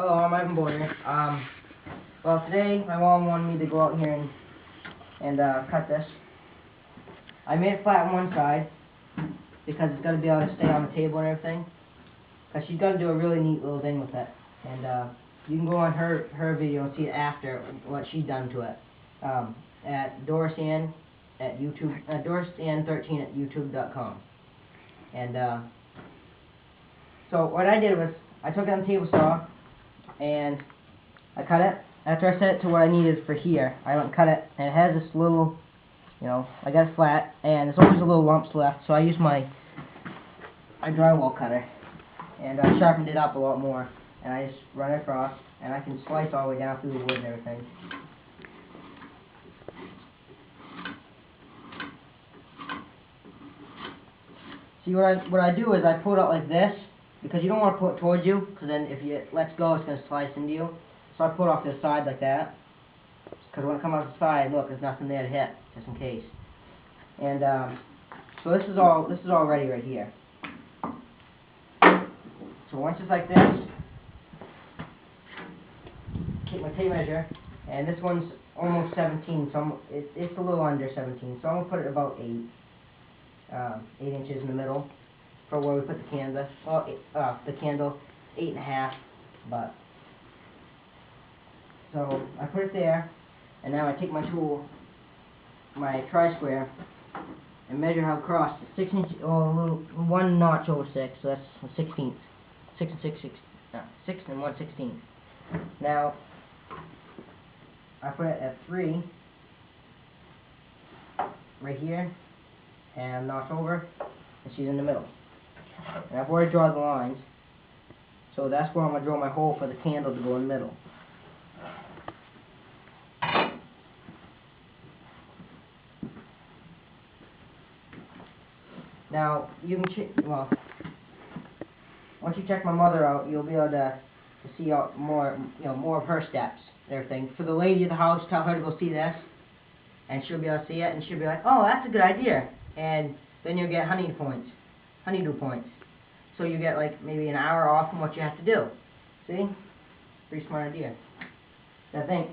Hello, I'm Ivan Boyer. Well, today my mom wanted me to go out here and cut this. I made it flat on one side because it's got to be able to stay on the table and everything. Because she's got to do a really neat little thing with it. And you can go on her video and see it after what she's done to it. At Doris Ann at YouTube, DorisAnn13 at YouTube.com. And so what I did was I took it on the table saw and I cut it. After I set it to what I needed for here, I went and cut it, and it has this little, I got it flat, and there's always a little lumps left, so I used my drywall cutter, and I sharpened it up a lot more, and I just run it across, and I can slice all the way down through the wood and everything. See, what I do is I pull it out like this, because you don't want to pull it towards you, because then if it lets go, it's going to slice into you. So I pull it off to the side like that, because when it comes off the side, look, there's nothing there to hit, just in case. And so this is all ready right here. So once it's like this, take my tape measure, and this one's almost 17, so it's a little under 17, so I'm going to put it about 8 inches in the middle for where we put the canvas. Well, the candle, 8.5, but. So I put it there, and now I take my tool, my tri-square, and measure how across 6 inches, one notch over 6, so that's a 16th. 6 and 1/16. Now I put it at 3 right here, and notch over, and she's in the middle. And I've already drawn the lines, so that's where I'm going to draw my hole for the candle to go in the middle. Now, you can once you check my mother out, you'll be able to see more of her steps and everything. For the lady of the house, tell her to go see this, and she'll be able to see it, and she'll be like, oh, that's a good idea. And then you'll get honeydew points. So you get like maybe an hour off from what you have to do. See? Pretty smart idea. I think.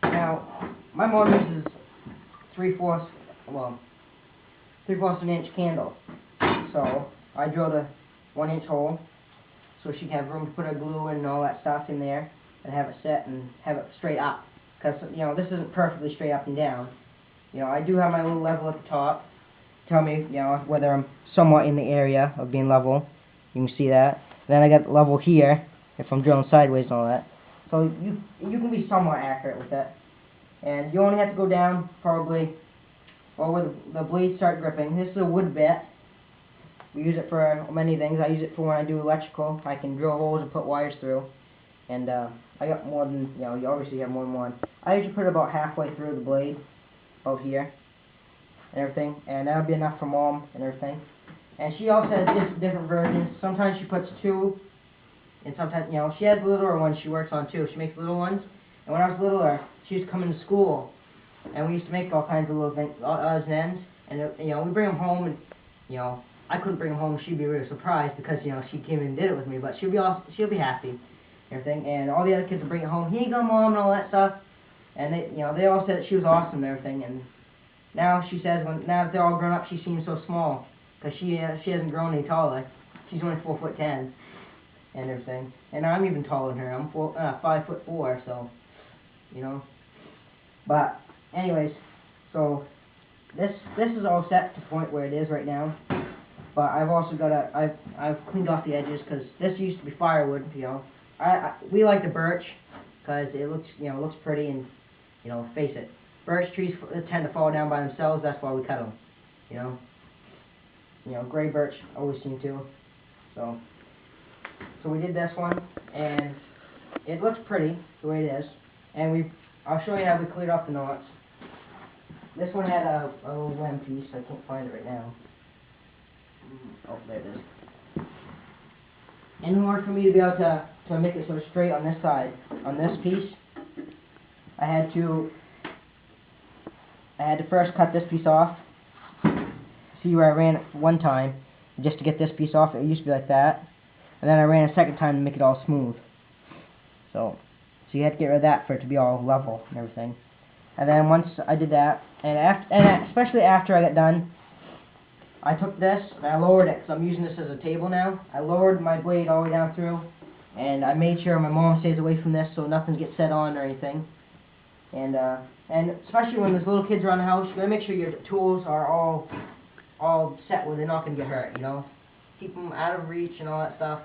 Now, my mom uses 3/4 of an inch candle. So I drilled a 1-inch hole so she can have room to put her glue and all that stuff in there and have it set and have it straight up. Because this isn't perfectly straight up and down. I do have my little level at the top. Tell me whether I'm somewhat in the area of being level. You can see that. Then I got level here if I'm drilling sideways and all that. So you can be somewhat accurate with it. And you only have to go down probably where the blades start gripping. This is a wood bit. We use it for many things. I use it for when I do electrical. I can drill holes and put wires through. And I got more than, you obviously have more than one. I usually put it about halfway through the blade, about here, and everything. And that'll be enough for Mom and everything. And she also has different versions. Sometimes she puts 2, and sometimes, she has littler ones she works on too. She makes little ones. And when I was littler, she used to come into school, and we used to make all kinds of little things, odds and ends. And we bring them home, and I couldn't bring them home. She'd be really surprised because she came and did it with me. But she'll be happy, and everything. And all the other kids would bring it home. Here you go, Mom, and all that stuff. And they all said that she was awesome and everything. And now she says now that they're all grown up, she seems so small because she hasn't grown any taller. She's only 4'10" and everything. And I'm even taller than her. I'm 5'4", so But anyways, so this is all set to the point where it is right now. But I've also got I've cleaned off the edges because this used to be firewood. We like the birch because it looks pretty, and face it, birch trees tend to fall down by themselves. That's why we cut them. Gray birch always seem to. So we did this one, and it looks pretty the way it is. And I'll show you how we cleared off the knots. This one had a little lem piece. I can't find it right now. Oh, there it is. In order for me to be able to to make it so it's straight on this side, on this piece, I had to first cut this piece off. See where I ran it one time, just to get this piece off. It used to be like that. And then I ran a second time to make it all smooth. So you had to get rid of that for it to be all level and everything. And then once I did that, and especially after I got done, I took this and I lowered it, because I'm using this as a table now. I lowered my blade all the way down through, and I made sure my mom stays away from this so nothing gets set on or anything. And especially when there's little kids around the house, you gotta make sure your tools are all set where they're not gonna get hurt, you know? Keep them out of reach and all that stuff.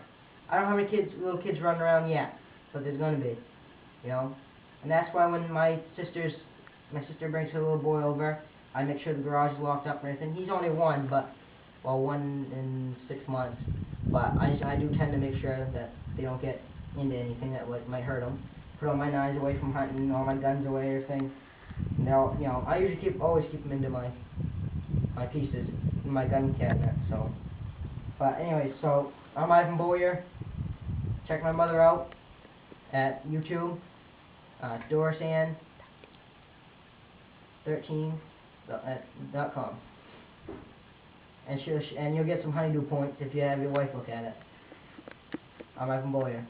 I don't have any little kids running around yet, but there's gonna be, you know? And that's why when my sister brings her little boy over, I make sure the garage is locked up and everything. He's only one, well, 1 in 6 months. But I do tend to make sure that they don't get into anything that might hurt them. Put all my knives away from hunting, all my guns away, everything. And they'll, you know, I usually always keep them into my pieces in my gun cabinet. So, but anyways, so I'm Ivan Bowyer. Check my mother out at YouTube, DorisAnn13.com, and you'll get some honeydew points if you have your wife look at it. I'm Ivan Bowyer.